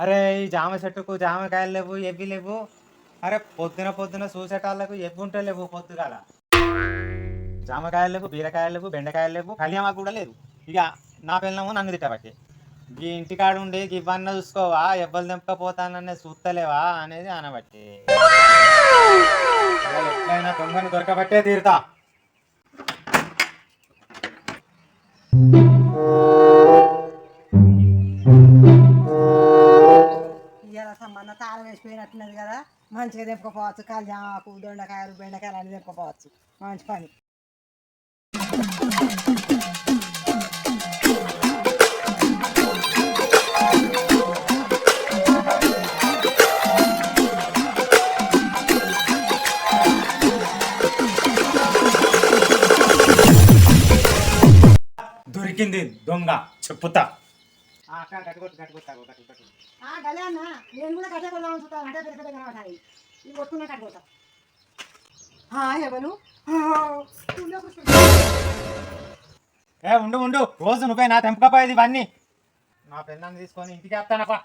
అరే ఈ జామ చెట్టుకు జామకాయలు లేవు ఎవ్వి లేవు. అరే పొద్దున పొద్దున చూసేటాళ్ళకు ఎవ్వి ఉంటే లేవు పొద్దుగాల. జామకాయలు లేవు, బీరకాయలు లేవు, బెండకాయలు లేవు, కళ్యామాకు కూడా లేదు. ఇక నా పిల్లము నన్ను తిట్టబట్టి ఈ ఇంటికాడు ఉండి ఇవన్నీ చూసుకోవా, ఎవ్వరు తెంపకపోతాననే చూస్తలేవా అనేది అనబట్టి ఎట్లయినా దొంగను దొరకబట్టే తీరుతా. ఇవాళ మన తాళం వేసిపోయినట్టున్నది కదా, మంచిగా తెంపుకోపోవచ్చు. కళ్యామాకు, దొండకాయలు, బెండకాయలు అన్ని తెంపుకోపోవచ్చు. మంచి పని. దొరికింది దొంగ చెప్పుతా. కళ్యాణ నేను కూడా కట్టే కొద్దామని చూస్తాను. అంటే పెద్ద పెద్ద కనబడాలి. ఇవి కొట్టుకున్నా కట్టుకోతా. ఎవరు ఉండు ఉండు, రోజు నువ్వే నా తెంపకపోయేది ఇవన్నీ. నా పెళ్ళాన్ని తీసుకొని ఇంటికి వస్తానప్పా.